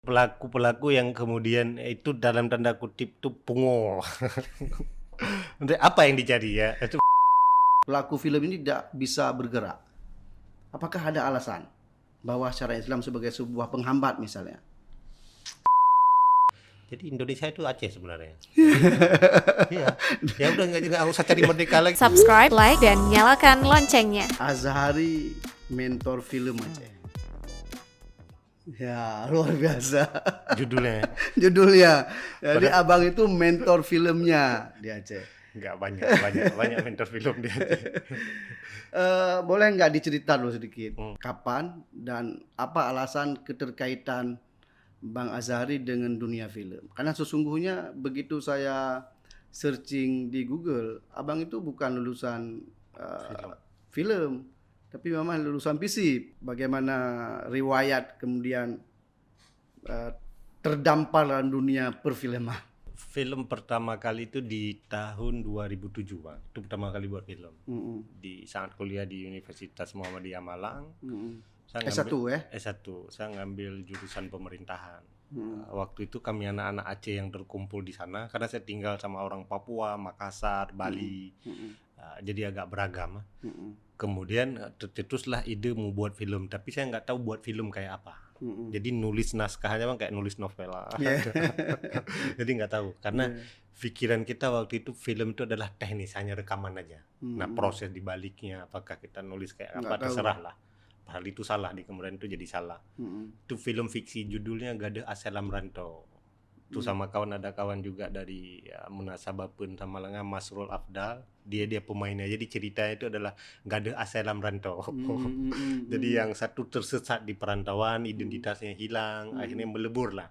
pelaku-pelaku yang kemudian itu dalam tanda kutip tuh pungo. Untuk apa yang dicari ya? Itu Pelaku film ini tidak bisa bergerak. Apakah ada alasan bahwa syariat Islam sebagai sebuah penghambat misalnya? jadi Indonesia itu Aceh sebenarnya. Iya. Ya udah nggak usah cari merdeka lagi. Subscribe, like, dan nyalakan loncengnya. Azhari mentor film Aceh. Ya, luar biasa. Judulnya Judulnya. Jadi abang itu mentor filmnya di Aceh. nggak banyak mentor film dia. Boleh nggak dicerita dulu sedikit? Hmm. Kapan dan apa alasan keterkaitan Bang Azhari dengan dunia film? Karena sesungguhnya begitu saya searching di Google, abang itu bukan lulusan film, tapi memang lulusan FISIP. Bagaimana riwayat kemudian terdampar dalam dunia perfilman? Film pertama kali itu di tahun 2007, Pak. Itu pertama kali buat film. Di saat kuliah di Universitas Muhammadiyah Malang. Saya S1 ya? S1. Saya ngambil jurusan pemerintahan. Waktu itu kami anak-anak Aceh yang terkumpul di sana karena saya tinggal sama orang Papua, Makassar, Bali. Jadi agak beragam. Kemudian tercetuslah ide mau buat film, tapi saya nggak tahu buat film kayak apa. Jadi nulis naskahnya bang kayak nulis novel lah. Jadi nggak tahu karena pikiran kita waktu itu film itu adalah teknis, hanya rekaman aja. Nah proses dibaliknya apakah kita nulis kayak apa terserah lah. Hal itu salah, di kemudian itu jadi salah. Itu film fiksi, judulnya Gade Aselam Rantau. Itu sama ada kawan juga dari Munasabah Pun sama lengan Masrul Afdal. Dia pemainnya. Jadi ceritanya itu adalah Gade Aselam Rantau. Jadi yang satu tersesat di perantauan, identitasnya hilang, akhirnya melebur lah.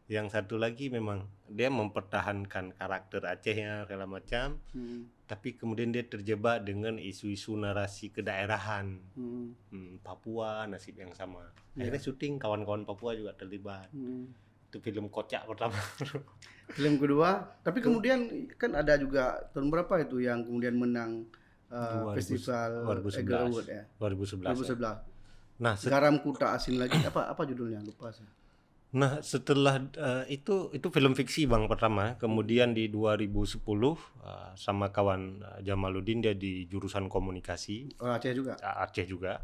Yang satu lagi memang dia mempertahankan karakter Acehnya segala macam, tapi kemudian dia terjebak dengan isu-isu narasi kedaerahan. Papua nasib yang sama. Akhirnya syuting, kawan-kawan Papua juga terlibat. Itu film kocak pertama. Film kedua, tapi kemudian kan ada juga tahun berapa itu yang kemudian menang festival Eagle Award ya? 2011. Nah, Garam Kuta Asin Lagi, apa judulnya, lupa saya. Nah setelah itu film fiksi bang pertama, kemudian di 2010 sama kawan Jamaluddin, dia di jurusan komunikasi. Aceh juga? Aceh juga,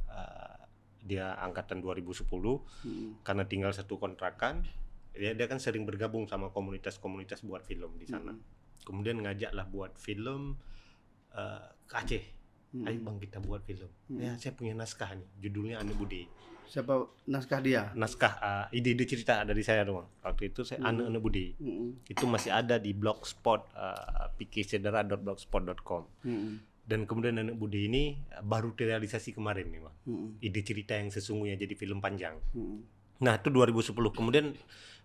dia angkatan 2010, karena tinggal satu kontrakan, dia kan sering bergabung sama komunitas-komunitas buat film di sana. Kemudian ngajaklah buat film ke Aceh. Ayo bang kita buat film. Ya saya punya naskah nih, judulnya Ane Budi. Siapa naskah dia? Naskah ide cerita dari saya doang. Waktu itu saya Ane Budi. Itu masih ada di blogspot pikircedera.blogspot.com. Dan kemudian Ane Budi ini baru direalisasi kemarin nih bang. Ide cerita yang sesungguhnya jadi film panjang. Nah itu 2010. Kemudian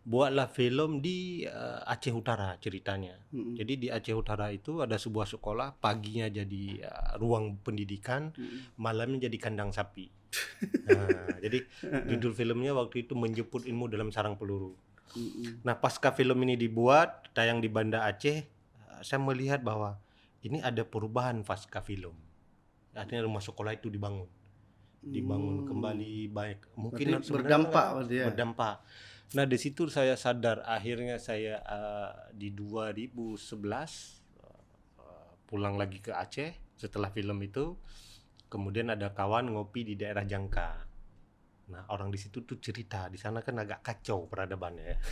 buatlah film di Aceh Utara ceritanya. Jadi di Aceh Utara itu ada sebuah sekolah, paginya jadi ruang pendidikan, malamnya jadi kandang sapi. Nah, jadi judul filmnya waktu itu Menjemput Ilmu dalam Sarang Peluru. Nah pasca film ini dibuat, tayang di Banda Aceh, saya melihat bahwa ini ada perubahan pasca film. Artinya rumah sekolah itu dibangun kembali baik. Mungkin berdampak. Nah di situ saya sadar, akhirnya saya di 2011 pulang lagi ke Aceh setelah film itu. Kemudian ada kawan ngopi di daerah Jangka. Nah orang di situ tuh cerita, di sana kan agak kacau peradabannya ya.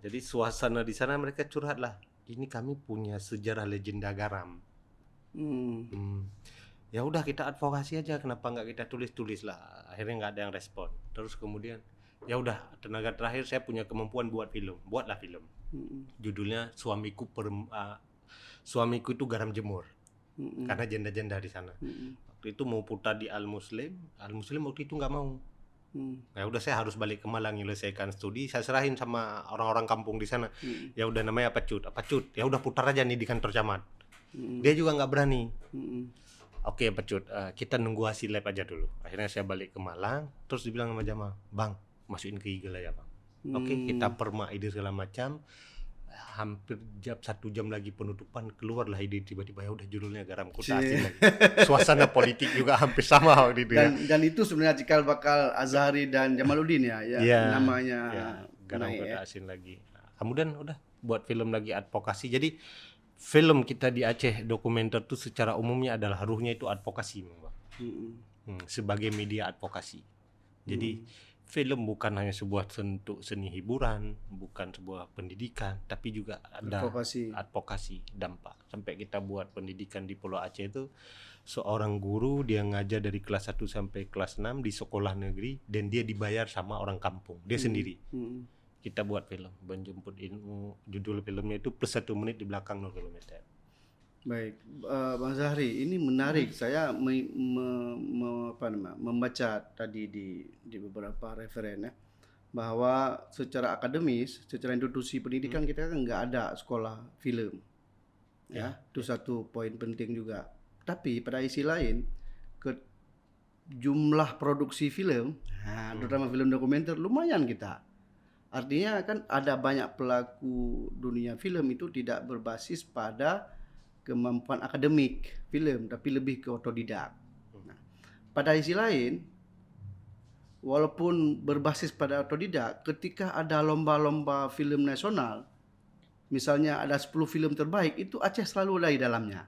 Jadi suasana di sana mereka curhat lah. Ini kami punya sejarah legenda garam. Ya udah kita advokasi aja, kenapa nggak kita tulis lah. Akhirnya nggak ada yang respon. Terus kemudian ya udah, tenaga terakhir saya punya kemampuan buatlah film. Judulnya Suamiku itu Garam Jemur. Karena janda-janda di sana. Waktu itu mau putar di Al Muslim waktu itu nggak mau. Ya udah saya harus balik ke Malang menyelesaikan studi, saya serahin sama orang-orang kampung di sana. Ya udah namanya apa cut? Ya udah putar aja nih di kantor camat. Dia juga nggak berani. Oke Pak Cut, kita nunggu hasil lab aja dulu. Akhirnya saya balik ke Malang, terus dibilang sama Jamal, bang masukin ke Eagle aja bang. Oke, kita perma ide segala macam. hampir 1 jam lagi penutupan keluarlah ide tiba-tiba, ya udah judulnya Garam Kota Cie. Asin lagi. Suasana politik juga hampir sama waktu itu ya. Dan itu sebenarnya cikal bakal Azhari dan Jamaluddin ya, Iya, namanya ya, Garam naik Kota ya. Asin lagi. Kemudian udah buat film lagi advokasi. Jadi film kita di Aceh dokumenter tuh secara umumnya adalah ruhnya itu advokasi, Bang. Sebagai media advokasi. Jadi film bukan hanya sebuah bentuk seni hiburan, bukan sebuah pendidikan, tapi juga ada advokasi dampak. Sampai kita buat pendidikan di Pulau Aceh itu, seorang guru dia ngajar dari kelas 1 sampai kelas 6 di sekolah negeri dan dia dibayar sama orang kampung, dia sendiri. Kita buat film Menjemput Ilmu, judul filmnya itu Plus 1 Menit di Belakang 0 km. Baik, Bang Zahri, ini menarik. Saya membaca tadi di beberapa referen ya, bahwa secara akademis, secara institusi pendidikan kita kan nggak ada sekolah film, ya. Itu satu poin penting juga. Tapi pada sisi lain, jumlah produksi film, terutama film dokumenter lumayan kita. Artinya kan ada banyak pelaku dunia film itu tidak berbasis pada kemampuan akademik film, tapi lebih ke otodidak. Nah, pada sisi lain, walaupun berbasis pada otodidak, ketika ada lomba-lomba film nasional, misalnya ada 10 film terbaik, itu Aceh selalu ada di dalamnya.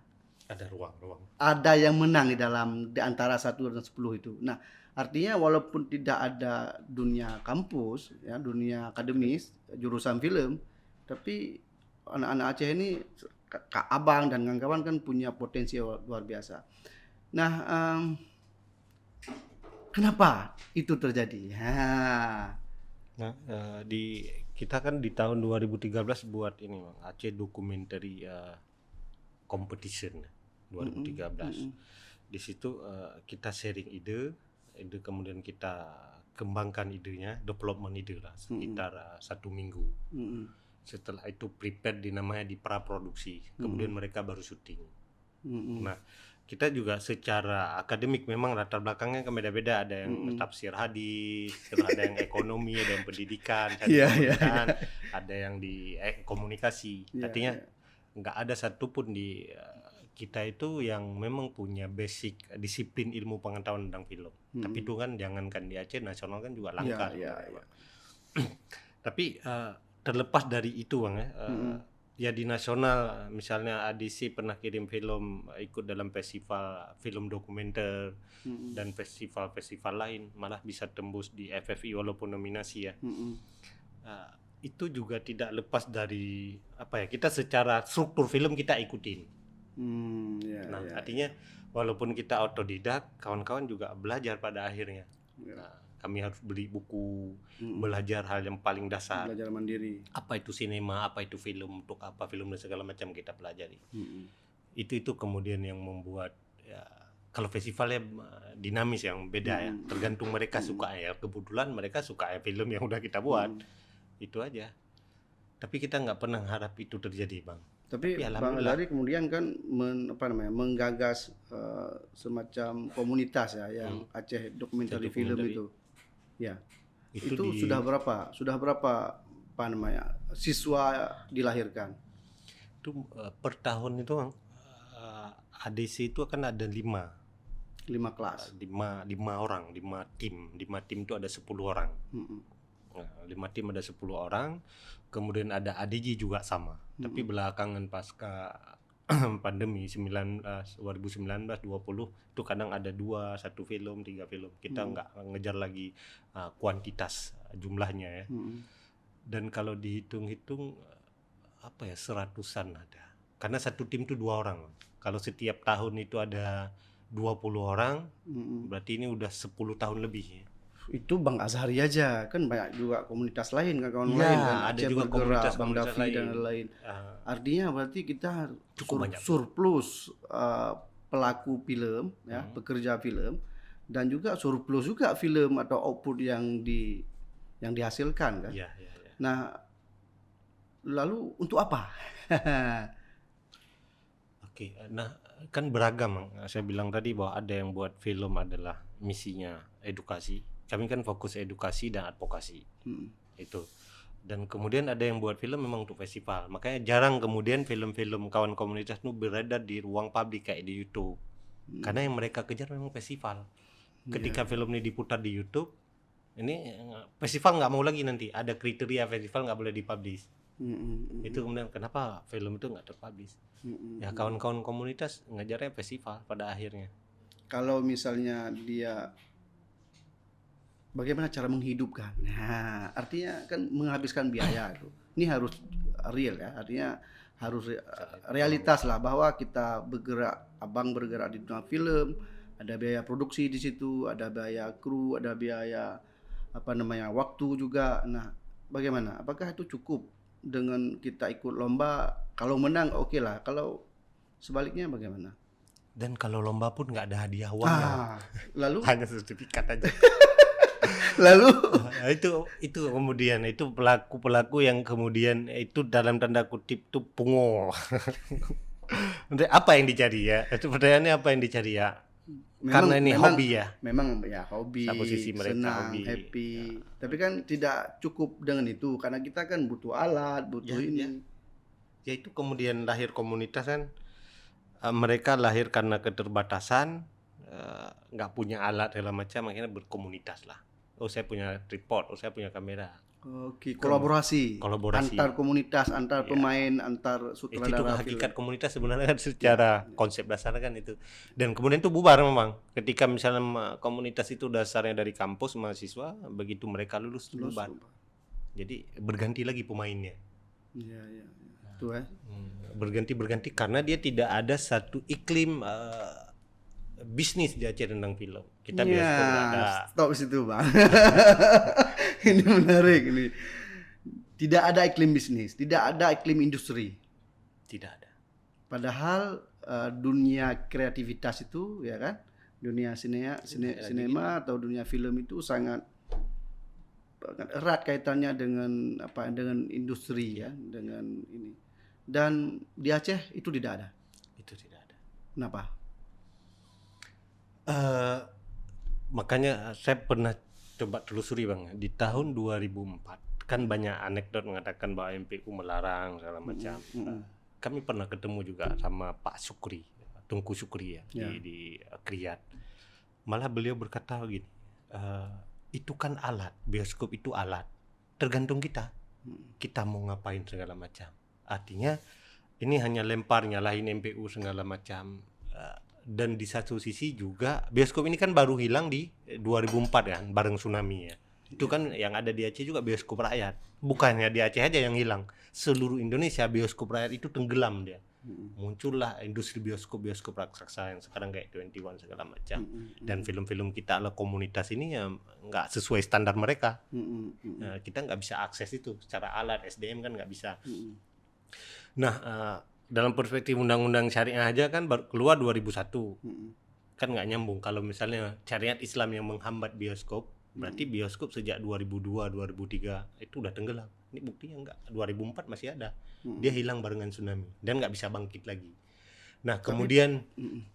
Ada ruang-ruang. Ada yang menang di antara 1 dan 10 itu. Nah, artinya walaupun tidak ada dunia kampus, ya, dunia akademis, jurusan film, tapi anak-anak Aceh ini, Kak Abang dan kawan-kawan kan punya potensi luar biasa. Nah, kenapa itu terjadi? Nah, kita kan di tahun 2013 buat ini, Bang, Aceh Documentary Competition 2013. Di situ kita sharing ide kemudian kita kembangkan idenya, development ide lah sekitar 1 minggu. Setelah itu prepare namanya di praproduksi, kemudian mereka baru syuting. Nah, kita juga secara akademik memang latar belakangnya kan beda-beda, ada yang tafsir hadis, ada yang ekonomi, ada yang pendidikan, ada yang di komunikasi. Artinya nggak ada satupun di kita itu yang memang punya basic disiplin ilmu pengetahuan tentang film. Tapi itu kan jangankan di Aceh, nasional kan juga langka. Tapi terlepas dari itu, Bang, ya di nasional misalnya ADC pernah kirim film ikut dalam festival film dokumenter dan festival-festival lain, malah bisa tembus di FFI walaupun nominasi ya. Itu juga tidak lepas dari kita secara struktur film kita ikutin. Artinya walaupun kita otodidak, kawan-kawan juga belajar pada akhirnya. Kami harus beli buku, belajar hal yang paling dasar. Belajar mandiri. Apa itu sinema, apa itu film, untuk apa film dan segala macam kita pelajari. Itu kemudian yang membuat ya, kalau festivalnya dinamis yang beda ya, tergantung mereka suka ya. Kebetulan mereka suka ya film yang udah kita buat, itu aja. Tapi kita nggak pernah harap itu terjadi, Bang. Tapi Bang Azhari kemudian kan menggagas semacam komunitas ya, yang Aceh Documentary Film itu. Ya, itu sudah berapa siswa dilahirkan? Itu per tahun itu, Bang, ADC itu akan ada 5 kelas, 5 orang, 5 tim itu ada 10 orang. 5 tim ada 10 orang, kemudian ada ADJ juga sama. Tapi belakangan pasca pandemi 2019-20 itu kadang ada 2, 1 film, 3 film. Kita nggak ngejar lagi kuantitas jumlahnya ya. Dan kalau dihitung-hitung seratusan ada. Karena satu tim itu 2 orang. Kalau setiap tahun itu ada 20 orang, berarti ini udah 10 tahun lebih ya. Itu Bang Azhari aja, kan banyak juga komunitas lain kan, kawan lain kan, ada juga bergerak, komunitas Bang Davi lain. dan lain. Artinya berarti kita Cukup banyak. surplus pelaku film ya, pekerja film, dan juga surplus juga film atau output yang dihasilkan kan. Nah, lalu untuk apa? Oke, nah kan beragam. Saya bilang tadi bahwa ada yang buat film adalah misinya edukasi. Kami kan fokus edukasi dan advokasi. Itu. Dan kemudian ada yang buat film memang untuk festival. Makanya jarang kemudian film-film kawan komunitas itu beredar di ruang publik kayak di YouTube. Karena yang mereka kejar memang festival. Ketika film ini diputar di YouTube, ini festival nggak mau lagi, nanti ada kriteria festival nggak boleh dipublish. Itu kemudian kenapa film itu nggak terpublish. Ya kawan-kawan komunitas ngejarnya festival pada akhirnya. Kalau misalnya dia bagaimana cara menghidupkan, nah artinya kan menghabiskan biaya itu. Ini harus real ya, artinya harus realitas lah, bahwa kita bergerak, abang bergerak di dunia film, ada biaya produksi di situ, ada biaya kru, ada biaya waktu juga. Nah, bagaimana? Apakah itu cukup dengan kita ikut lomba? Kalau menang oke lah, kalau sebaliknya bagaimana? Dan kalau lomba pun nggak ada hadiah uang, lalu hanya sertifikat aja. lalu itu kemudian itu pelaku yang kemudian itu dalam tanda kutip itu pungol. Apa yang dicari ya? Itu pertanyaannya, apa yang dicari ya? Karena ini hobi ya. Memang ya hobi, satu sisi mereka senang, hobi, happy. Ya. Tapi kan tidak cukup dengan itu, karena kita kan butuh alat, butuh ini. Ya itu kemudian lahir komunitas kan. Mereka lahir karena keterbatasan, nggak punya alat segala macam, akhirnya berkomunitas lah. Oh saya punya tripod, oh saya punya kamera. Oke, kolaborasi antar komunitas, antar pemain, antar sutradara. Itu hakikat komunitas sebenarnya kan, secara konsep dasarnya kan itu. Dan kemudian itu bubar memang. Ketika misalnya komunitas itu dasarnya dari kampus mahasiswa, begitu mereka lulus bubar. Jadi berganti lagi pemainnya. Iya. Itu Berganti karena dia tidak ada satu iklim bisnis di Aceh tentang film. Kita bioskop nggak ada. Stop situ bang. Ini menarik ini. Tidak ada iklim bisnis, tidak ada iklim industri. Tidak ada. Padahal dunia kreativitas itu ya kan, dunia sinema atau dunia film itu sangat erat kaitannya dengan dengan industri ya, dengan ini. Dan di Aceh itu tidak ada. Itu tidak ada. Kenapa? Makanya saya pernah coba telusuri bang, di tahun 2004 kan banyak anekdot mengatakan bahwa MPU melarang segala macam. Kami pernah ketemu juga sama Pak Sukri, Tungku Sukri ya, di Kriyat. Malah beliau berkata begini, itu kan alat, bioskop itu alat, tergantung kita mau ngapain segala macam. Artinya ini hanya lempar nyalahin MPU segala macam. Dan di satu sisi juga bioskop ini kan baru hilang di 2004 kan, bareng tsunami ya. Itu kan yang ada di Aceh juga bioskop rakyat. Bukannya di Aceh aja yang hilang, seluruh Indonesia bioskop rakyat itu tenggelam dia. Muncullah industri bioskop raksasa yang sekarang kayak 21 segala macam. Dan film-film kita ala komunitas ini ya nggak sesuai standar mereka. Nah, kita nggak bisa akses itu secara alat, SDM kan nggak bisa. Nah, dalam perspektif undang-undang syariah aja kan baru keluar 2001. Kan nggak nyambung. Kalau misalnya syariat Islam yang menghambat bioskop, berarti bioskop sejak 2002, 2003 itu udah tenggelam. Ini buktinya enggak. 2004 masih ada. Dia hilang barengan tsunami dan nggak bisa bangkit lagi. Nah, kemudian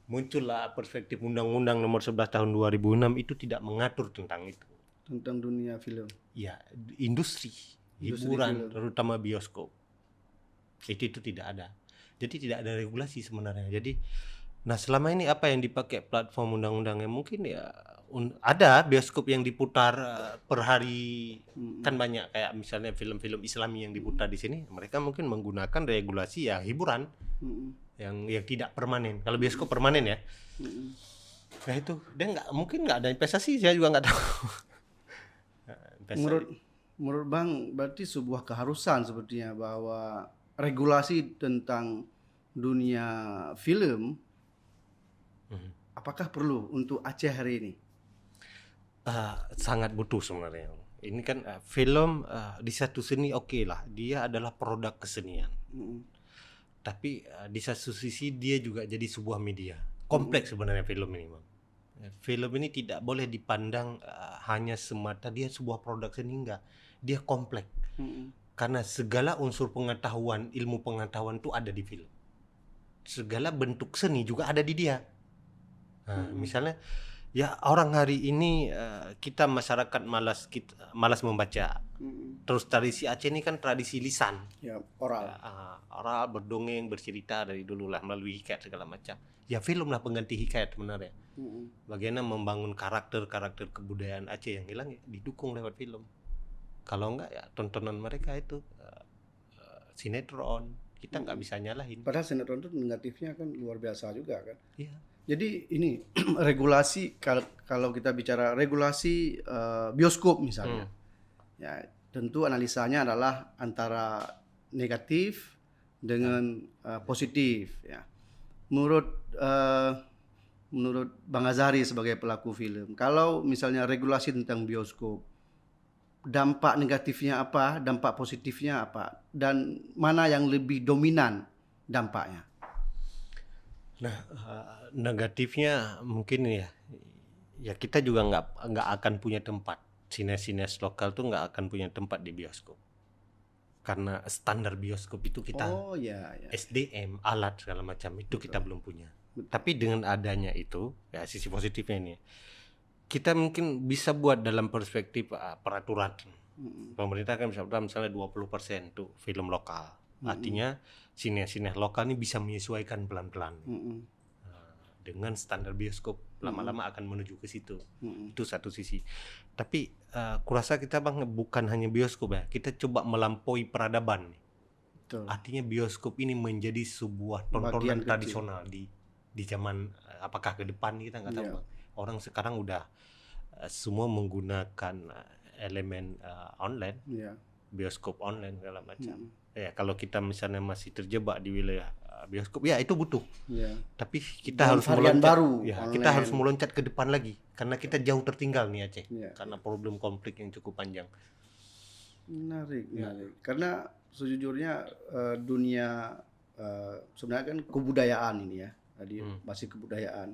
muncullah perspektif undang-undang nomor 11 tahun 2006 itu tidak mengatur tentang itu. Tentang dunia film. Ya, industri hiburan, terutama bioskop. Itu tidak ada. Jadi tidak ada regulasi sebenarnya. Jadi, nah selama ini apa yang dipakai platform undang-undangnya mungkin ya ada bioskop yang diputar per hari, kan banyak kayak misalnya film-film Islami yang diputar di sini. Mereka mungkin menggunakan regulasi ya hiburan yang tidak permanen. Kalau bioskop permanen ya. Nah itu dia mungkin nggak ada investasi, saya juga nggak tahu. Menurut Bang berarti sebuah keharusan sepertinya bahwa regulasi tentang dunia film apakah perlu untuk Aceh hari ini? Sangat butuh sebenarnya. Ini kan film di satu seni oke lah, dia adalah produk kesenian. Tapi di satu sisi dia juga jadi sebuah media. Kompleks sebenarnya film ini, Bang. Film ini tidak boleh dipandang hanya semata dia sebuah produk seni, enggak. Dia kompleks. Karena segala unsur pengetahuan, ilmu pengetahuan itu ada di film. Segala bentuk seni juga ada di dia. Nah, misalnya Ya orang hari ini kita masyarakat malas membaca. Terus tradisi Aceh ini kan tradisi lisan. Ya, oral. Oral, berdongeng, bercerita dari dulu lah melalui hikayat segala macam. Ya film lah pengganti hikayat sebenarnya. Bagaimana membangun karakter-karakter kebudayaan Aceh yang hilang ya didukung lewat film. Kalau enggak ya tontonan mereka itu sinetron. Kita nggak bisa nyalahin. Padahal sinetron itu negatifnya kan luar biasa juga kan. Iya. Jadi ini regulasi, kalau kita bicara regulasi bioskop misalnya, ya tentu analisanya adalah antara negatif dengan positif. Ya. Menurut Bang Azhari sebagai pelaku film, kalau misalnya regulasi tentang bioskop, dampak negatifnya apa, dampak positifnya apa, dan mana yang lebih dominan dampaknya? Nah, negatifnya mungkin ya kita juga nggak akan punya tempat. Sines lokal tuh nggak akan punya tempat di bioskop. Karena standar bioskop itu kita SDM, alat segala macam itu kita belum punya. Tapi dengan adanya itu, ya sisi positifnya ini, kita mungkin bisa buat dalam perspektif peraturan. Pemerintah kan bisa buat misalnya 20% tuh film lokal. Artinya sines lokal ini bisa menyesuaikan pelan-pelan dengan standar bioskop, lama-lama akan menuju ke situ. Itu satu sisi. Tapi kurasa kita Bang bukan hanya bioskop ya, kita coba melampaui peradaban. Betul. Artinya bioskop ini menjadi sebuah tontonan tradisional di zaman apakah ke depan kita nggak tahu Bang. Orang sekarang udah semua menggunakan elemen online, bioskop online segala macam. Ya kalau kita misalnya masih terjebak di wilayah bioskop, ya itu butuh. Tapi kita harus meloncat baru. Ya, kita harus meloncat ke depan lagi karena kita jauh tertinggal nih Aceh. Karena problem konflik yang cukup panjang. Menarik. Karena sejujurnya dunia sebenarnya kan kebudayaan ini ya. Tadi masih kebudayaan.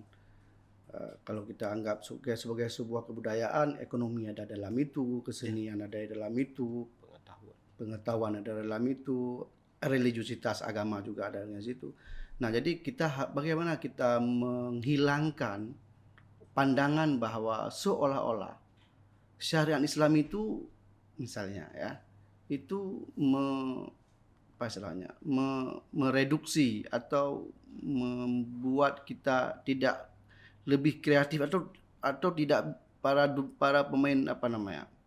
Kalau kita anggap sebagai sebuah kebudayaan, ekonomi ada dalam itu, kesenian ada dalam itu, pengetahuan ada dalam itu, religiusitas agama juga ada di situ. Nah, jadi bagaimana kita menghilangkan pandangan bahwa seolah-olah syariat Islam itu misalnya ya, itu mereduksi atau membuat kita tidak lebih kreatif atau tidak para pemain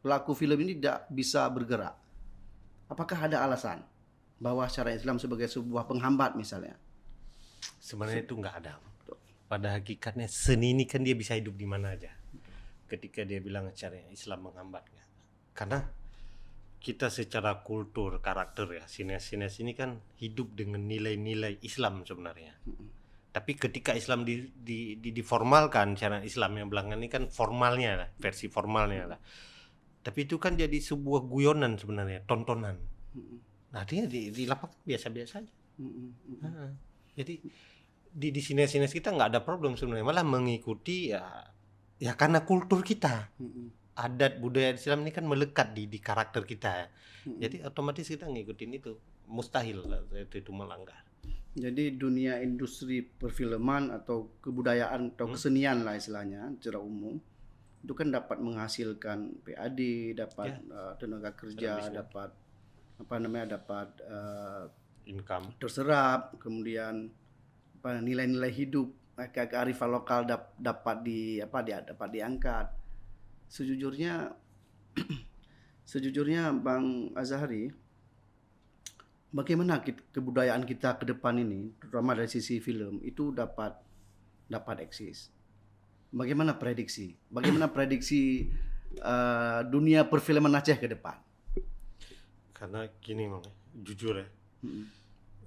pelaku film ini tidak bisa bergerak. Apakah ada alasan bahwa syariat Islam sebagai sebuah penghambat misalnya? Sebenarnya itu nggak ada. Pada hakikatnya seni ini kan dia bisa hidup di mana aja. Ketika dia bilang syariat Islam menghambat, karena kita secara kultur, karakter ya, sines ini kan hidup dengan nilai-nilai Islam sebenarnya. Tapi ketika Islam diformalkan, syariat Islam yang belakangan ini kan formalnya lah, versi formalnya lah. Tapi itu kan jadi sebuah guyonan sebenarnya, tontonan. Nah dia di lapangan biasa-biasa aja. Jadi di sines kita nggak ada problem sebenarnya, malah mengikuti ya karena kultur kita. Adat budaya Islam ini kan melekat di karakter kita. Jadi otomatis kita ngikutin itu. Mustahil itu melanggar. Jadi dunia industri perfilman atau kebudayaan atau kesenian lah istilahnya secara umum itu kan dapat menghasilkan PAD, dapat tenaga kerja, dapat dapat income terserap, kemudian nilai-nilai hidup, kearifan lokal dapat diangkat. Sejujurnya Bang Azhari, bagaimana kebudayaan kita ke depan ini, terutama dari sisi film itu dapat eksis? Bagaimana prediksi dunia perfilman Aceh ke depan? Karena gini Bang, jujur ya,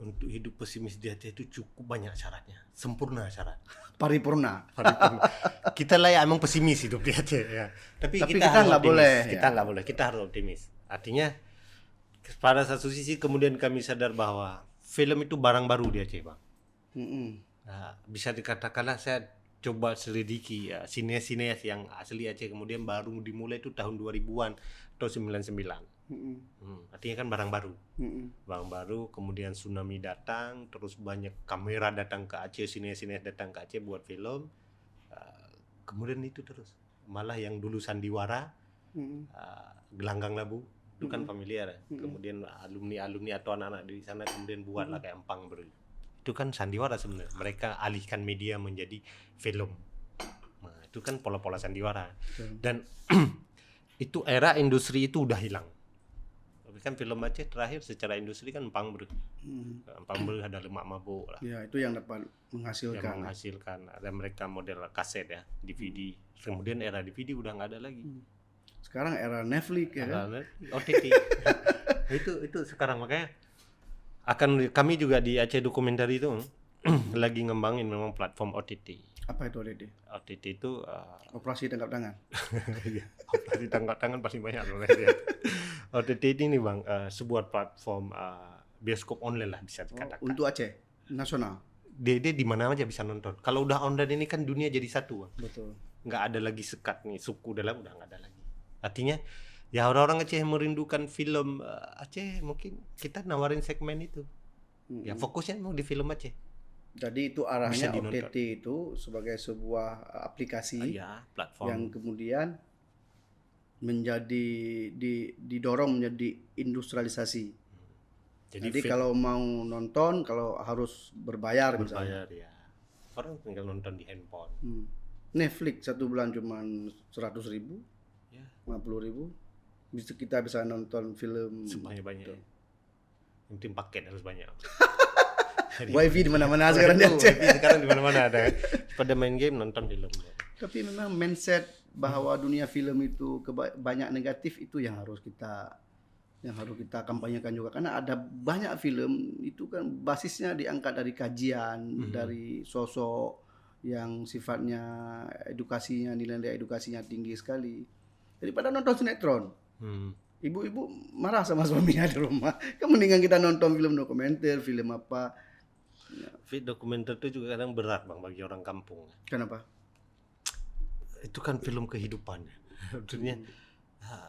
untuk hidup pesimis di Aceh itu cukup banyak syaratnya, sempurna syarat. Paripurna. Kita layak emang pesimis hidup di Aceh ya. Tapi kita nggak boleh. Kita harus optimis. Artinya pada satu sisi kemudian kami sadar bahwa film itu barang baru di Aceh Bang. Nah, bisa dikatakanlah saya coba selidiki ya, sinias yang asli Aceh kemudian baru dimulai itu tahun 2000-an atau 99. Artinya kan barang baru. Barang baru, kemudian tsunami datang, terus banyak kamera datang ke Aceh, sinias datang ke Aceh buat film. kemudian itu terus malah yang dulu sandiwara, gelanggang labu itu kan familiar ya. Kemudian alumni atau anak-anak di sana kemudian buatlah kayak empang bro. Itu kan sandiwara sebenarnya. Mereka alihkan media menjadi film. Nah, itu kan pola-pola sandiwara. Dan itu era industri itu udah hilang. Tapi kan film Aceh terakhir secara industri kan empang bro. Empang bro ada lemak mabuk lah. Ya, itu yang dapat menghasilkan. Yang menghasilkan. Ada mereka model kaset ya, DVD. Kemudian era DVD udah nggak ada lagi. Sekarang era Netflix ya kan? OTT. itu sekarang makanya kami juga di Aceh Dokumenter itu lagi ngembangin memang platform OTT. Apa itu OTT? OTT itu operasi tangkap tangan. Operasi tangkap tangan pasti banyak loh. OTT ini bang sebuah platform bioskop online lah bisa dikatakan. Untuk Aceh nasional. Dia di mana aja bisa nonton. Kalau udah online ini kan dunia jadi satu bang. Betul. Nggak ada lagi sekat nih suku dalam udah nggak ada lagi. Artinya ya orang-orang Aceh yang merindukan film Aceh mungkin kita nawarin segmen itu. Ya fokusnya mau di film Aceh. Jadi itu arahnya OTT itu sebagai sebuah aplikasi platform yang kemudian menjadi didorong menjadi industrialisasi. Jadi kalau mau nonton kalau harus berbayar misalnya. Ya. Orang tinggal nonton di handphone. Netflix 1 bulan cuma 100.000, 50.000. Kita bisa nonton film sebanyak-banyak. Yang penting paket harus banyak. Wifi di mana-mana sekarang di Aceh. Sekarang di mana-mana ada. Pada main game nonton film. Tapi memang mindset bahwa dunia film itu banyak negatif itu yang harus kita kampanyekan juga, karena ada banyak film itu kan basisnya diangkat dari kajian, dari sosok yang sifatnya edukasinya, nilai edukasinya tinggi sekali. Daripada nonton sinetron. Ibu-ibu marah sama suaminya di rumah. Kan mendingan kita nonton film dokumenter, film apa. Film dokumenter itu juga kadang berat bang bagi orang kampung. Kenapa? Itu kan film kehidupan. Maksudnya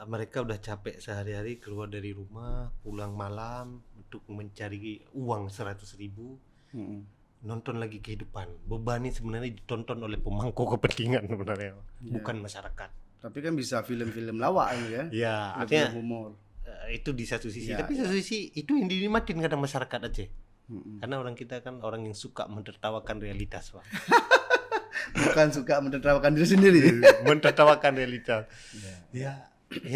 mereka udah capek sehari-hari keluar dari rumah, pulang malam untuk mencari uang 100.000. Nonton lagi kehidupan. Beban ini sebenarnya ditonton oleh pemangku kepentingan sebenarnya, bukan masyarakat. Tapi kan bisa film-film lawak ya. Ya, artinya humor. Itu di satu sisi. Tapi di satu sisi itu yang dinikmatin kadang masyarakat Aceh. Karena orang kita kan orang yang suka menertawakan realitas, Pak. Bukan suka menertawakan diri sendiri. Menertawakan realitas. Ya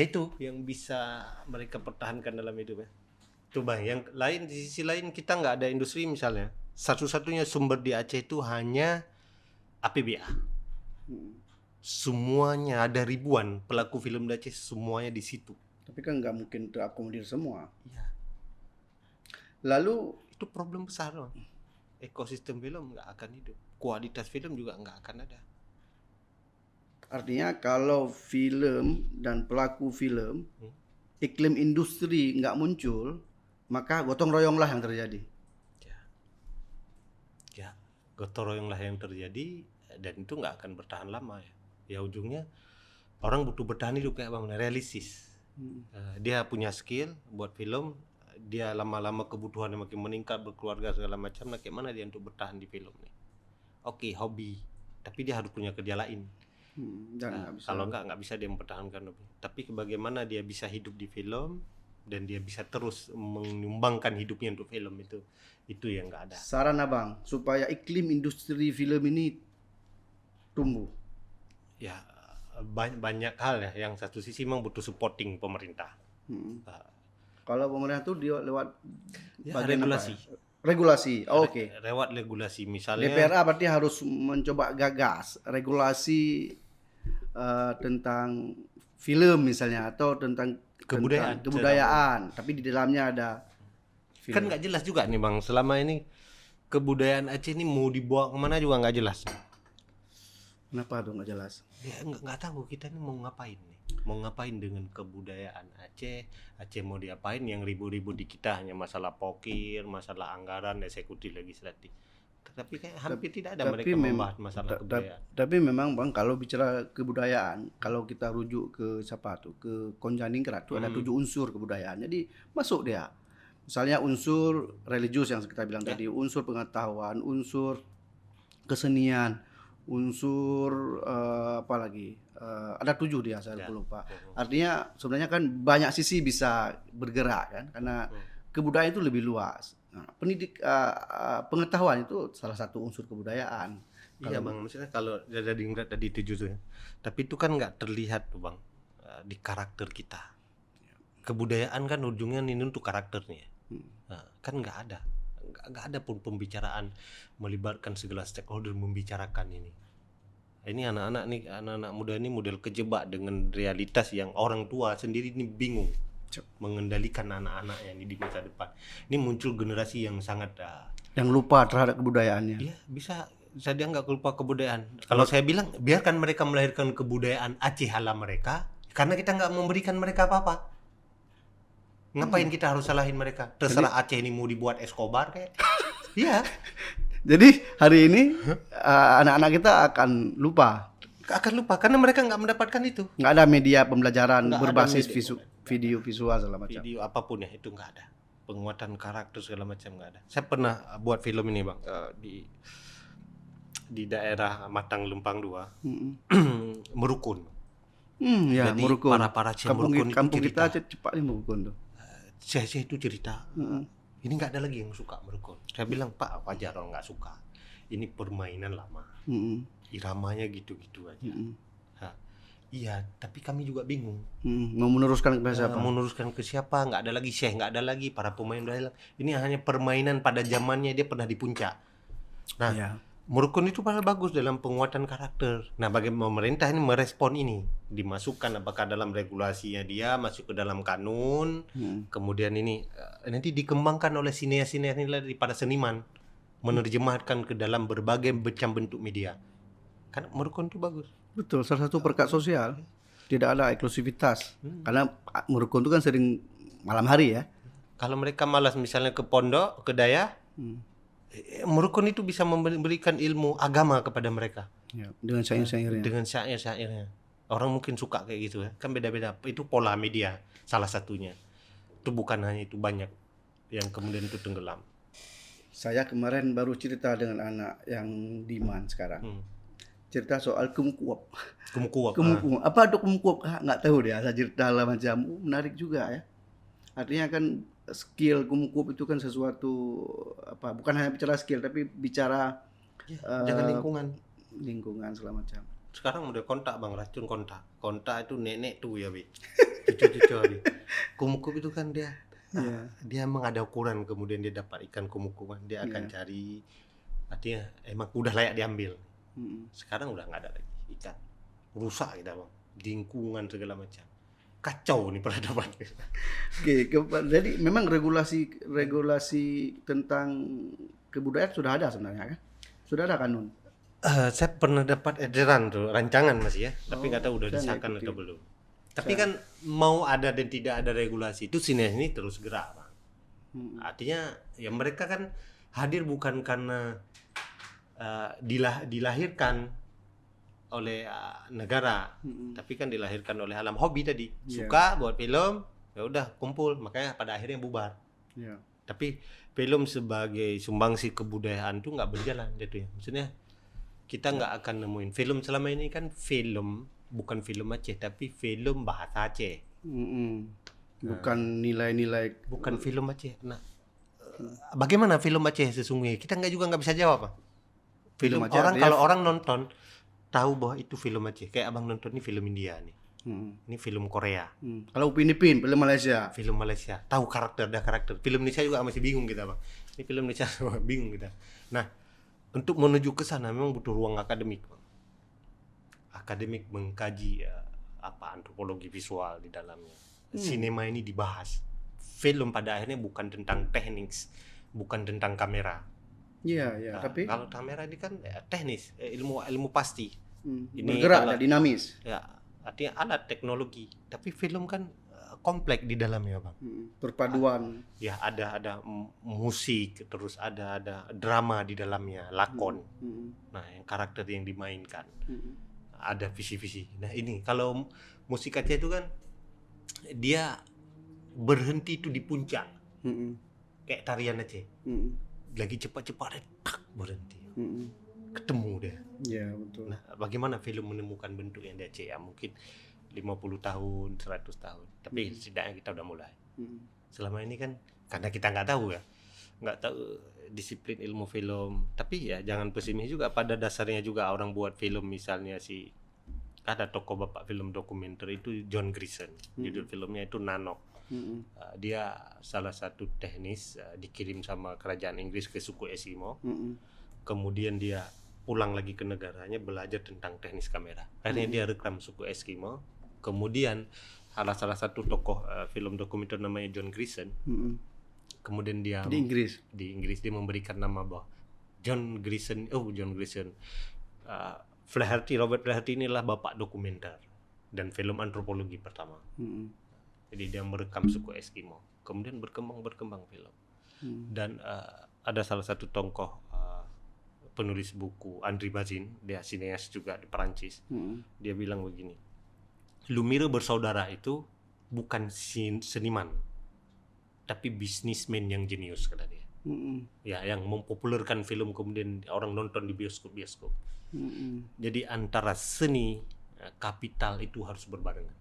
itu yang bisa mereka pertahankan dalam hidup ya. Tuh bang, yang lain di sisi lain kita nggak ada industri misalnya. Satu-satunya sumber di Aceh itu hanya APBA. Semuanya ada ribuan pelaku film di Aceh, semuanya di situ. Tapi kan nggak mungkin terakomodir semua. Iya. Lalu itu problem besar bang. Ekosistem film nggak akan hidup. Kualitas film juga nggak akan ada. Artinya kalau film dan pelaku film, iklim industri nggak muncul, maka gotong royonglah yang terjadi. Ya, gotong royonglah yang terjadi dan itu nggak akan bertahan lama ya. Ya ujungnya orang butuh bertahan hidup kayak bang, realistis. Dia punya skill buat film, dia lama-lama kebutuhannya makin meningkat, berkeluarga segala macam, nah kayak mana dia untuk bertahan di film nih? Oke, hobi, tapi dia harus punya kerja lain. Kalau nggak bisa dia mempertahankan hobi. Tapi bagaimana dia bisa hidup di film dan dia bisa terus menyumbangkan hidupnya untuk film itu yang nggak ada. Saran abang supaya iklim industri film ini tumbuh. Ya banyak hal ya. Yang satu sisi memang butuh supporting pemerintah. Kalau pemerintah itu dia lewat regulasi. Regulasi, oke. Lewat regulasi misalnya. DPRA berarti harus mencoba gagas regulasi tentang film misalnya atau tentang kebudayaan. Tapi di dalamnya ada film. Kan nggak jelas juga nih bang. Selama ini kebudayaan Aceh ini mau dibawa kemana juga nggak jelas. Kenapa tuh nggak jelas? Ya nggak tahu kita ini mau ngapain nih. Mau ngapain dengan kebudayaan Aceh? Aceh mau diapain? Yang ribut-ribut di kita hanya masalah pokir, masalah anggaran, eksekutif, legislatif. Tapi kayak hampir tidak ada mereka membahas masalah kebudayaan. Tapi memang bang, kalau bicara kebudayaan, kalau kita rujuk ke siapa tuh, ke Konjaningrat tuh ada 7 unsur kebudayaan. Jadi masuk dia. Misalnya unsur religius yang kita bilang tadi, unsur pengetahuan, unsur kesenian, unsur apa lagi? Ada 7 dia, saya Ya. lupa. Artinya sebenarnya kan banyak sisi bisa bergerak kan, karena kebudayaan itu lebih luas. Nah, pengetahuan itu salah satu unsur kebudayaan. Iya bang, maksudnya kalau dari Ingrat tadi 7 tuh ya, tapi itu kan nggak terlihat tuh bang di karakter kita. Kebudayaan kan ujungnya ini untuk karakternya. Nah, kan nggak ada pun pembicaraan melibatkan segala stakeholder membicarakan ini. Ini anak-anak muda ini model kejebak dengan realitas yang orang tua sendiri ini bingung mengendalikan anak-anaknya ini di masa depan. Ini muncul generasi yang sangat yang lupa terhadap kebudayaannya. iya bisa saya nggak lupa kebudayaan. Kalau saya bilang biarkan mereka melahirkan kebudayaan Aceh ala mereka, karena kita nggak memberikan mereka apa-apa. Ngapain kita harus salahin mereka? Terserah Aceh ini mau dibuat Escobar kayak. Iya. Jadi hari ini anak-anak kita akan lupa. Akan lupa karena mereka nggak mendapatkan itu. Nggak ada media pembelajaran Nggak ada berbasis media. video visual segala macam. Video apapun ya itu nggak ada. Penguatan karakter segala macam nggak ada. Saya pernah buat film ini bang di daerah Matang Lempang 2 Merukun. Ya, Jadi Merukun. para Aceh Merukun itu Kampung kita cerita. cepat nih Merukun tuh. Saya itu cerita. Ini nggak ada lagi yang suka Merukun. Saya bilang Pak wajar orang nggak suka. Ini permainan lama. Iramanya gitu-gitu aja. Iya, tapi kami juga bingung. Mau meneruskan ke siapa? Meneruskan ke siapa? Nggak ada lagi Syekh, nggak ada lagi para pemain udah hilang. Ini hanya permainan pada zamannya dia pernah di puncak. Nah, Ya. Merukun itu padahal bagus dalam penguatan karakter. Nah, bagaimana pemerintah ini merespon ini? Dimasukkan apakah dalam regulasinya dia, masuk ke dalam kanun, kemudian ini nanti dikembangkan oleh sineas-sineas ini daripada seniman, menerjemahkan ke dalam berbagai macam bentuk media. Kan Merukun itu bagus. Betul, salah satu perkat sosial. Tidak ada eksklusivitas. Karena Merukun itu kan sering malam hari ya. Kalau mereka malas misalnya ke pondok, ke daya, Merukun itu bisa memberikan ilmu agama kepada mereka. Ya, dengan syair-syairnya. Dengan syair-syairnya. Orang mungkin suka kayak gitu ya. Kan beda-beda. Itu pola media salah satunya. Itu bukan hanya itu, banyak yang kemudian itu tenggelam. Saya kemarin baru cerita dengan anak yang Diman sekarang. Cerita soal kumkuap. Kumkuap. Kumkuap. Apa itu kumkuap? Nggak tahu dia. Saya cerita lah macam menarik juga ya. Artinya kan skill kumkuap itu kan sesuatu apa? Bukan hanya bicara skill tapi bicara Jangan lingkungan segala macam. Sekarang udah kontak bang, racun kontak. Kontak itu nenek tuh ya bi. Cucu-cucu bi. Kumkuap itu kan dia dia emang ada ukuran, kemudian dia dapat ikan kumkuap, dia akan cari. Artinya emang udah layak diambil. Sekarang udah nggak ada lagi ikan, rusak kita bang, lingkungan segala macam, kacau nih peradaban. Oke, jadi memang regulasi tentang kebudayaan sudah ada sebenarnya kan? Sudah ada kanun. Saya pernah dapat edaran tuh, rancangan masih ya, tapi nggak tahu udah saya disahkan nggak atau belum. Tapi kan mau ada dan tidak ada regulasi itu sini ini terus gerak bang. Artinya ya mereka kan hadir bukan karena dilahirkan oleh negara, tapi kan dilahirkan oleh alam hobi tadi. Suka buat film, ya udah kumpul, makanya pada akhirnya bubar. Tapi film sebagai sumbangsi kebudayaan tuh nggak berjalan gitu ya. Maksudnya kita nggak akan nemuin film selama ini kan film bukan film Aceh tapi film bahasa Aceh. Bukan nilai-nilai. Bukan film Aceh. Nah, bagaimana film Aceh sesungguhnya? Kita nggak bisa jawab, Pak. Film Aceh orang artinya kalau orang nonton tahu bahwa itu film Aceh. Kayak abang nonton ini film India nih. Ini film Korea. Kalau Upin Ipin film Malaysia. Film Malaysia. Tahu karakter, dah karakter. Film Indonesia juga masih bingung kita, Bang. Ini film Indonesia bingung kita. Nah, untuk menuju ke sana memang butuh ruang akademik, Bang. Akademik mengkaji apa antropologi visual di dalamnya. Sinema ini dibahas. Film pada akhirnya bukan tentang teknik, bukan tentang kamera. Iya, Nah, tapi kalau kamera ini kan teknis, ilmu pasti. Ini bergerak, dinamis. Ya, artinya alat teknologi. Tapi film kan kompleks di dalamnya, Bang. Perpaduan. Ya, ada musik, terus ada drama di dalamnya, lakon. Nah, yang karakter yang dimainkan. Ada visi-visi. Nah, ini kalau musik Aceh itu kan dia berhenti itu di puncak. Kayak tarian Aceh. Lagi cepat-cepat tak berhenti. ketemu dia. Ya, betul. Nah, bagaimana film menemukan bentuk yang dia cek ya? Mungkin 50 tahun, 100 tahun. Tapi setidaknya kita udah mulai. Selama ini kan karena kita nggak tahu disiplin ilmu film. Tapi ya jangan pesimis juga, pada dasarnya juga orang buat film, misalnya ada tokoh bapak film dokumenter itu John Grierson. Judul filmnya itu Nano. Dia salah satu teknis dikirim sama kerajaan Inggris ke suku Eskimo. Kemudian dia pulang lagi ke negaranya belajar tentang teknis kamera. Akhirnya dia rekam suku Eskimo. Kemudian salah satu tokoh film dokumenter namanya John Grierson. Kemudian dia di Inggris dia memberikan nama bahwa John Grierson. Robert Flaherty inilah bapak dokumenter dan film antropologi pertama. Jadi dia merekam suku Eskimo. Kemudian berkembang film. Dan ada salah satu tokoh penulis buku, André Bazin, dia sineas juga di Perancis. Dia bilang begini, Lumiere bersaudara itu bukan seniman, tapi bisnismen yang jenius, kata dia. Ya, yang mempopulerkan film kemudian orang nonton di bioskop. Jadi antara seni, kapital itu harus berbarengan.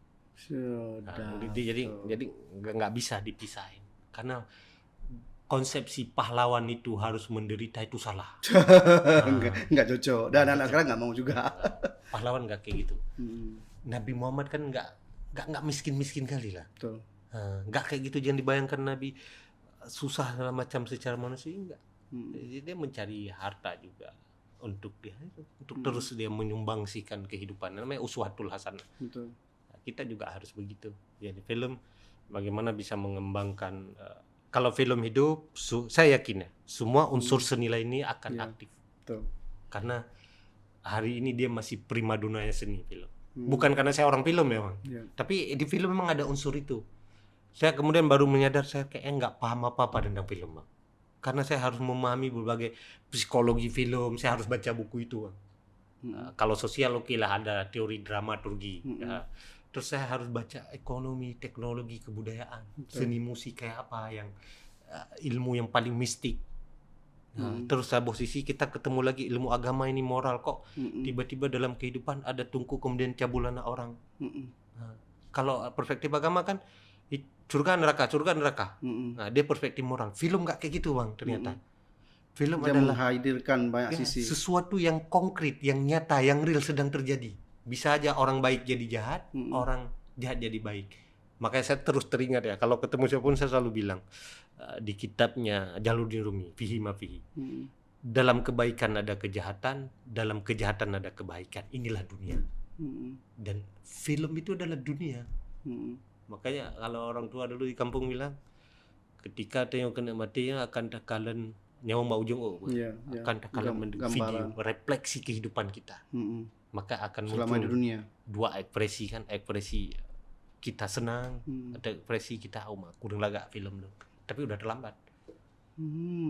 Jadi nggak bisa dipisahin, karena konsepsi pahlawan itu harus menderita itu salah. Nggak cocok. Dan anak sekarang nggak mau juga. Pahlawan nggak kayak gitu. Nabi Muhammad kan nggak miskin kali lah. Betul. Nggak kayak gitu, jangan dibayangkan Nabi susah segala macam secara manusia, enggak. Jadi dia mencari harta juga untuk terus dia menyumbangsikan kehidupan. Namanya uswatul hasanah. Betul. Kita juga harus begitu. Jadi film bagaimana bisa mengembangkan. Kalau film hidup, saya yakin ya, semua unsur senilai ini akan aktif. Betul. Karena hari ini dia masih primadonanya seni film. Bukan karena saya orang film ya, Bang. Tapi di film memang ada unsur itu. Saya kemudian baru menyadar saya kayaknya nggak paham apa-apa tentang film, Bang. Karena saya harus memahami berbagai psikologi film, saya harus baca buku itu, Bang. Kalau sosial oke lah, ada teori dramaturgi. Terus saya harus baca ekonomi, teknologi, kebudayaan, seni musik kayak apa, yang ilmu yang paling mistik. Terus posisi kita ketemu lagi ilmu agama ini, moral, kok tiba-tiba dalam kehidupan ada tungku kemudian cabulana orang. Kalau perspektif agama kan surga neraka. Nah, dia perspektif moral. Film nggak kayak gitu, Bang, ternyata. Film dia adalah menghadirkan banyak sisi. Sesuatu yang konkret, yang nyata, yang real sedang terjadi. Bisa aja orang baik jadi jahat, orang jahat jadi baik. Makanya saya terus teringat ya, kalau ketemu siapapun saya selalu bilang di kitabnya Jalaluddin Rumi, Fihi ma fihi. Dalam kebaikan ada kejahatan, dalam kejahatan ada kebaikan. Inilah dunia. Dan film itu adalah dunia. Makanya kalau orang tua dulu di kampung bilang, ketika tengok kena matinya akan takalan nyawa Mbak Ujung akan takalan video refleksi kehidupan kita. Maka akan selama muncul di dunia dua ekspresi kan, ekspresi kita senang atau ekspresi kita kurang laga film loh, tapi udah terlambat.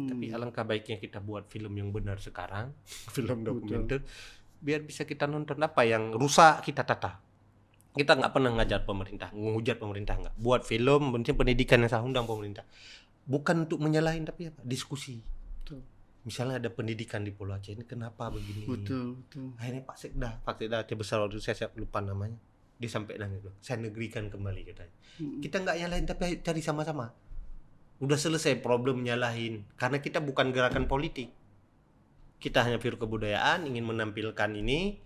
Tapi alangkah baiknya kita buat film yang benar sekarang, film dokumenter, biar bisa kita nonton. Apa yang rusak kita tata. Kita nggak pernah ngajar pemerintah, menghujat pemerintah, nggak. Buat film, pendidikan yang saya undang pemerintah, bukan untuk menyalahin, tapi apa, diskusi. Misalnya ada pendidikan di Pulau Aceh ini, kenapa begini? Betul. Akhirnya Pak Sekda terbesar waktu saya lupa namanya, dia sampai nanya itu, saya negerikan kembali katanya. Kita nggak nyalahin tapi cari sama-sama. Udah selesai problem nyalahin, karena kita bukan gerakan politik. Kita hanya pure kebudayaan, ingin menampilkan ini.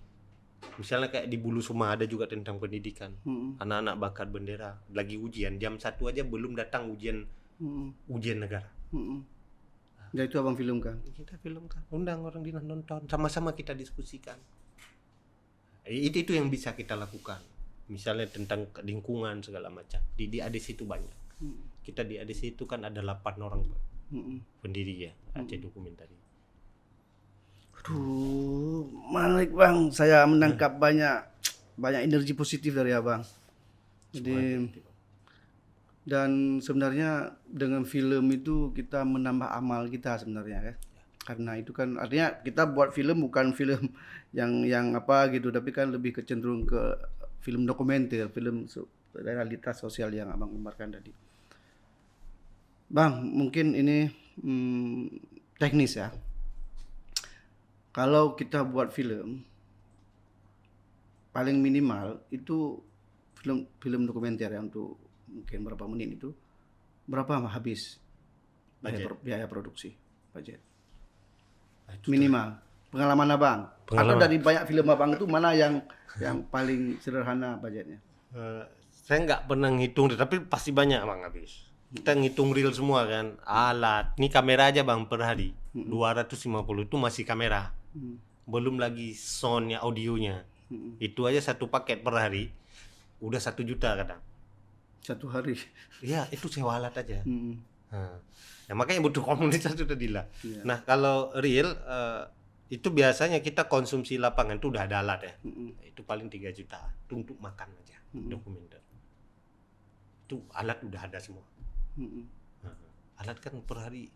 Misalnya kayak di Bulu Suma ada juga tentang pendidikan. Anak-anak bakar bendera, lagi ujian jam 1 aja belum datang ujian negara. Ya itu abang filmkan. Kita filmkan, undang orang Dinas nonton, sama-sama kita diskusikan. Itu yang bisa kita lakukan. Misalnya tentang lingkungan segala macam. Di ADC itu banyak. Kita di ADC itu kan ada 8 orang pendiri ya Aceh Dokumentari. Aduh, menarik, Bang. Saya menangkap banyak energi positif dari abang. Jadi dan sebenarnya dengan film itu kita menambah amal kita sebenarnya ya. Karena itu kan artinya kita buat film bukan film yang apa gitu, tapi kan lebih kecenderung ke film dokumenter, film realitas sosial yang abang gambarkan tadi. Bang, mungkin ini teknis ya. Kalau kita buat film, paling minimal itu film dokumenter ya, untuk mungkin berapa menit itu, berapa habis biaya produksi, budget minimal. Pengalaman abang, atau dari banyak film abang itu mana yang paling sederhana budgetnya? Saya nggak pernah ngitung, tapi pasti banyak bang habis. Kita ngitung real semua kan, alat. Ini kamera aja bang per hari 250 itu masih kamera. Belum lagi soundnya, audionya. Itu aja satu paket per hari udah 1 juta kadang. Satu hari. Iya, itu sewa alat aja. Ya, makanya butuh komunitas sudah dila. Nah, kalau real itu biasanya kita konsumsi lapangan itu udah ada alat ya. Itu paling 3 juta itu untuk makan aja, dokumenter. Itu alat udah ada semua. Alat kan per hari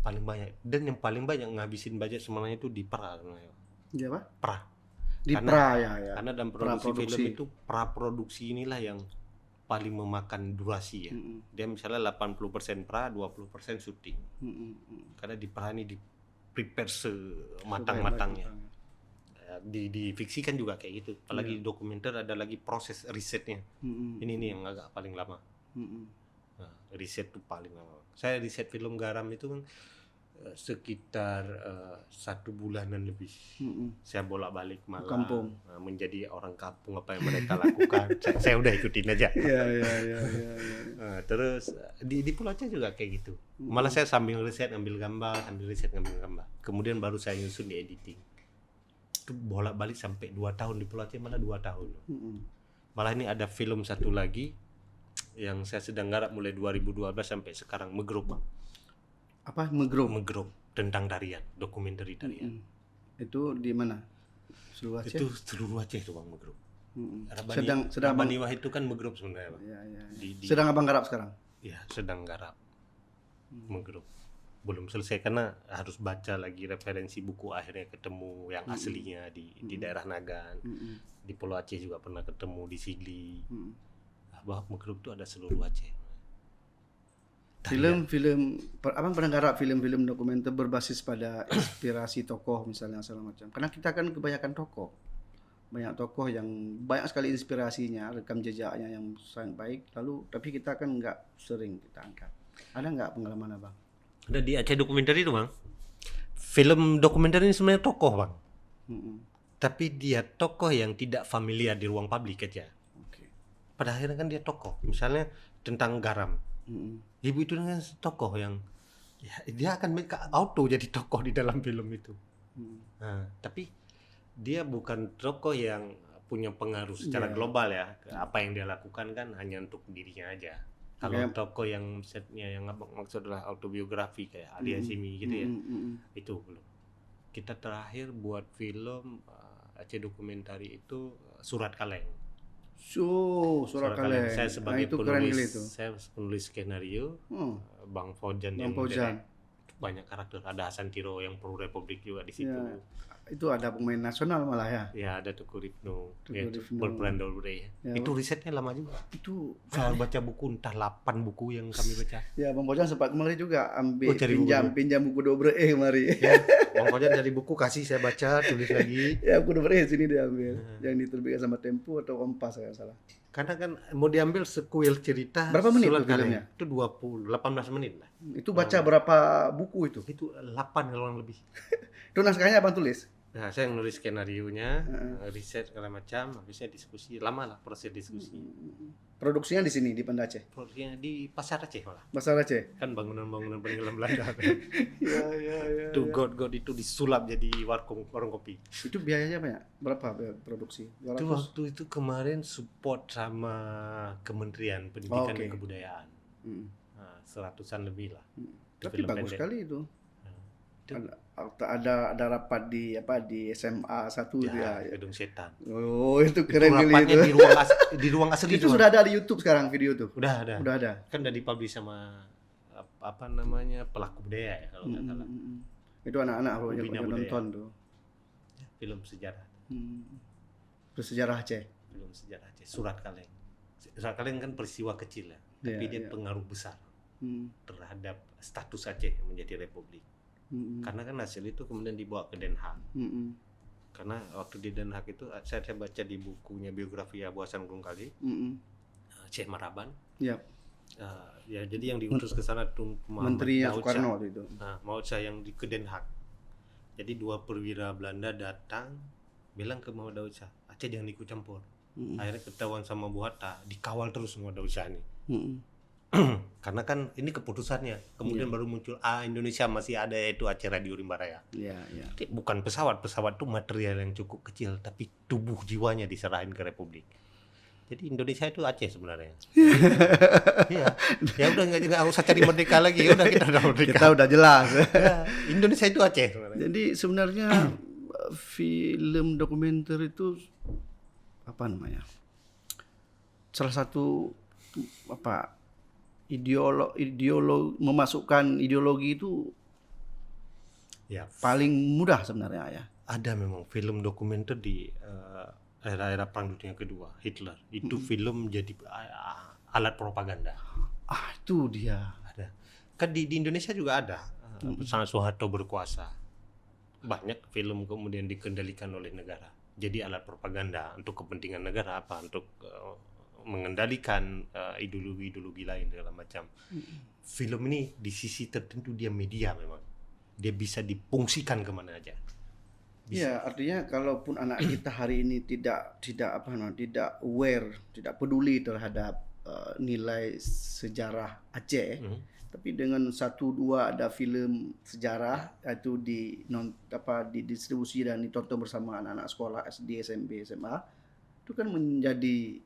paling banyak, dan yang paling banyak ngabisin budget sebenarnya itu di pra. Iya Pak? Pra. Di Karena, pra ya. Karena dalam produksi film itu pra-produksi inilah yang paling memakan durasi ya. Dia misalnya 80% pra, 20% syuting. Karena di pra ini di prepare sematang-matangnya. Di fiksi kan juga kayak gitu. Apalagi di dokumenter ada lagi proses risetnya. Ini yang agak paling lama. Nah, riset itu paling lama. Saya riset film garam itu kan sekitar 1 bulanan lebih. Saya bolak-balik malam kampung, menjadi orang kampung, apa yang mereka lakukan. saya udah ikutin aja. Iya. Terus di Pulau Aceh juga kayak gitu. Malah saya sambil riset ngambil gambar, kemudian baru saya nyusun di editing. Itu bolak-balik sampai 2 tahun di Pulau Aceh, malah 2 tahun. Malah ini ada film satu lagi yang saya sedang garap mulai 2012 sampai sekarang, Megrop bang. Apa Megrop? Megrop tentang tarian, dokumenter tarian. Itu di mana? Seluruh Aceh? Itu seluruh Aceh itu bang, Megrop. Sedang Rabani Wah itu kan Megrop sebenarnya bang. Sedang abang garap sekarang? Ya, sedang garap Megrop. Belum selesai karena harus baca lagi referensi buku, akhirnya ketemu yang aslinya di daerah Nagan. Di Pulau Aceh juga pernah ketemu di Sigli. Bahwa Megrop itu ada seluruh Aceh. Film-film, abang pernah garap film-film dokumenter berbasis pada inspirasi tokoh misalnya segala macam. Karena kita kan kebanyakan tokoh, banyak tokoh yang banyak sekali inspirasinya, rekam jejaknya yang sangat baik. Lalu tapi kita kan nggak sering kita angkat. Ada nggak pengalaman abang? Ada di Aceh dokumenter itu bang. Film dokumenter ini sebenarnya tokoh bang. Tapi dia tokoh yang tidak familiar di ruang publik aja. Pada akhirnya kan dia tokoh. Misalnya tentang garam. Ibu itu kan tokoh yang ya, dia akan auto jadi tokoh di dalam film itu. Nah, tapi dia bukan tokoh yang punya pengaruh secara global ya. Apa yang dia lakukan kan hanya untuk dirinya aja. Kalau tokoh yang setnya yang maksud adalah autobiografi kayak Ali Azimi gitu ya, itu belum. Kita terakhir buat film Aceh dokumentari itu Surat Kaleng. Surat Kaleng. Saya sebagai penulis skenario, Bang Fojan yang banyak karakter. Ada Hasan Tiro yang pro Republik juga di situ. Ya, itu ada pemain nasional malah ya. Ya, ada Tuku Ripno. Berperan Dolbre. Ya, itu risetnya lama juga. Itu saya baca buku entah 8 buku yang kami baca. Ya, Bang Fojan sempat kemari juga ambil pinjam buku Dobre kemari. Ya, Bang Fojan dari buku kasih saya baca, tulis lagi. Ya, buku Dobre sini dia ambil. Yang diterbitkan sama Tempo atau Kompas kalau salah. Karena kan mau diambil sekuil cerita. Berapa menit itu filmnya? Itu 18 menit lah. Itu baca berapa buku itu? Itu 8 kalau lebih. Itu naskahnya abang tulis? Nah, saya nulis skenarionya, riset segala macam, habisnya diskusi, lama lah proses diskusi. Produksinya di sini di Banda Aceh. Produksinya di Pasar Aceh malah. Pasar Aceh. Kan bangunan-bangunan peninggalan Belanda. Ya. Itu god itu disulap jadi warung kopi. Itu biayanya banyak? Berapa biaya produksi? 200? Itu waktu itu kemarin support sama Kementerian Pendidikan dan Kebudayaan. Nah, 100-an lebih lah. Tapi bagus sekali itu. Ada rapat di SMA 1 ya, Gedung Setan. Oh, itu keren kali itu. Di ruang asli itu sudah ada di YouTube sekarang video tuh. Udah ada. Kan udah dipublish sama apa namanya pelaku budaya ya kalau nggak salah. Itu anak-anak yang nonton tuh. Ya, film sejarah. Bersejarah Aceh. Film sejarah Aceh. Surat Kaleng. Surat Kaleng kan peristiwa kecil ya, tapi dia pengaruh besar terhadap status Aceh menjadi republik. Karena kan hasil itu kemudian dibawa ke Den Haag. Karena waktu di Den Haag itu saya baca di bukunya biografi Abu Hasan Gungkali, Syekh Maraban. Yap. Ya jadi yang diutus ke sana tuh Menteri Soekarno waktu itu. Maud Shah yang ke Den Haag. Jadi 2 perwira Belanda datang bilang ke Maud Shah, Aceh jangan ikut campur. Akhirnya ketahuan sama Bu Hatta, dikawal terus Maud Shah nih. Karena kan ini keputusannya. Kemudian baru muncul Indonesia masih ada, yaitu Aceh Radio Rimba Raya. Jadi bukan pesawat itu material yang cukup kecil, tapi tubuh jiwanya diserahin ke Republik. Jadi Indonesia itu Aceh sebenarnya. Iya. Ya udah nggak usah cari merdeka lagi. Ya udah kita udah merdeka. Kita udah jelas. Ya, Indonesia itu Aceh sebenarnya. Jadi sebenarnya film dokumenter itu apa namanya? Salah satu ideologi memasukkan ideologi itu ya paling mudah sebenarnya ya. Ada memang film dokumenter di era Perang Dunia Kedua, Hitler itu film jadi alat propaganda. Itu dia. Ada. Kan di Indonesia juga ada. Saat Soeharto berkuasa, banyak film kemudian dikendalikan oleh negara. Jadi alat propaganda untuk kepentingan negara untuk mengendalikan ideologi lain segala macam. Film ini di sisi tertentu dia media memang. Dia bisa difungsikan kemana aja. Iya, artinya kalaupun anak kita hari ini tidak aware, tidak peduli terhadap nilai sejarah Aceh, tapi dengan 1-2 ada film sejarah itu didistribusi dan ditonton bersama anak-anak sekolah SD, SMP, SMA, itu kan menjadi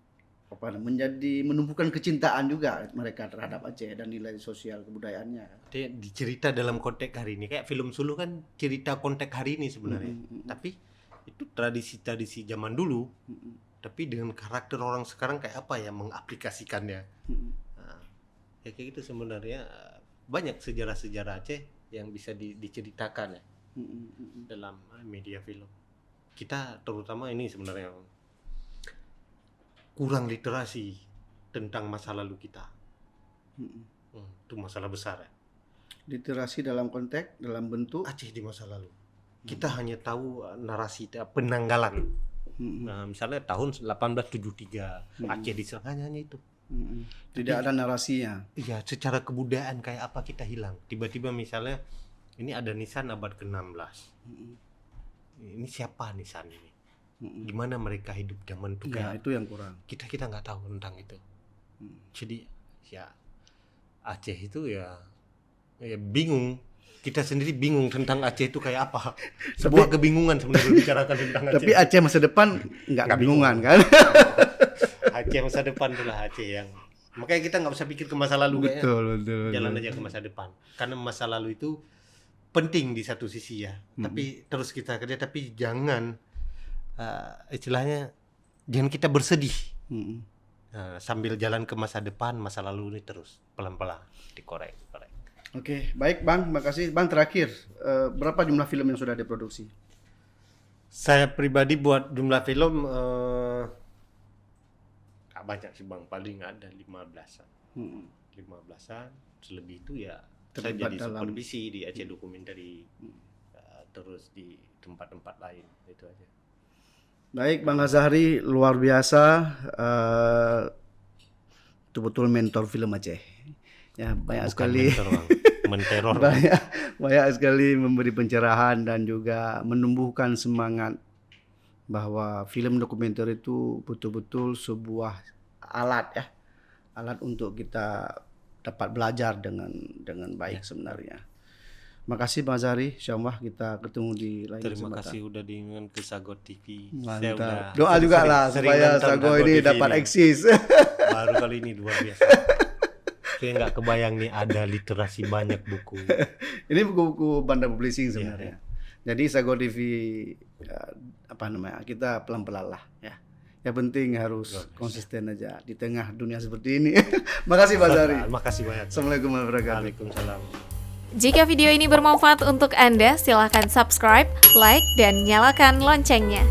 menumbuhkan kecintaan juga mereka terhadap Aceh dan nilai sosial kebudayaannya. Dia dicerita dalam konteks hari ini, kayak film Sulu kan cerita konteks hari ini sebenarnya. Tapi itu tradisi zaman dulu. Tapi dengan karakter orang sekarang kayak apa ya mengaplikasikannya. Ya kayak gitu sebenarnya banyak sejarah-sejarah Aceh yang bisa diceritakan ya dalam media film. Kita terutama ini sebenarnya kurang literasi tentang masa lalu kita. Itu masalah besar ya. Literasi dalam konteks, dalam bentuk Aceh di masa lalu. Kita hanya tahu narasi penanggalan. Nah, misalnya tahun 1873 Aceh diserang hanya itu. Tidak ada narasinya. Iya, secara kebudayaan kayak apa kita hilang. Tiba-tiba misalnya ini ada nisan abad ke-16. Ini siapa nisan ini? Gimana mereka hidup zaman itu? Ya, itu yang kurang. Kita nggak tahu tentang itu. Jadi ya Aceh itu ya bingung. Kita sendiri bingung tentang Aceh itu kayak apa. Sebuah kebingungan sebenarnya bicarakan tentang Aceh. Tapi Aceh masa depan nggak kebingungan kan? Aceh masa depan itulah Aceh yang makanya kita nggak usah pikir ke masa lalu. Betul. Jalan aja ke masa depan. Karena masa lalu itu penting di satu sisi ya. Tapi terus kita kerja, tapi jangan istilahnya jangan kita bersedih. Sambil jalan ke masa depan, masa lalu ini terus pelan-pelan dikorek. Oke, baik Bang, makasih. Bang, terakhir, berapa jumlah film yang sudah diproduksi? Saya pribadi buat jumlah film gak banyak sih Bang, paling ada 15-an. 15-an, selebih itu ya saya jadi supervisi di Aceh Documentary, terus di tempat-tempat lain, itu aja. Baik, Bang Azhari, luar biasa, betul-betul mentor film Aceh. Ya, banyak sekali menteror. banyak sekali memberi pencerahan dan juga menumbuhkan semangat bahwa film dokumenter itu betul-betul sebuah alat untuk kita dapat belajar dengan baik sebenarnya. Makasih Bang Azhari, insyaallah kita ketemu di lain kesempatan. Terima kasih udah diundang ke Sago TV. Mantap. Doa juga lah supaya Sago ini dapat eksis. Baru kali ini luar biasa. Saya nggak kebayang nih ada literasi banyak buku. Ini buku-buku Banda Publishing sebenarnya. Jadi Sago TV kita pelan-pelan lah ya. Yang penting harus konsisten aja di tengah dunia seperti ini. Makasih Bang Azhari. Makasih banyak. Assalamualaikum warahmatullahi wabarakatuh. Waalaikumsalam. Jika video ini bermanfaat untuk Anda, silakan subscribe, like, dan nyalakan loncengnya.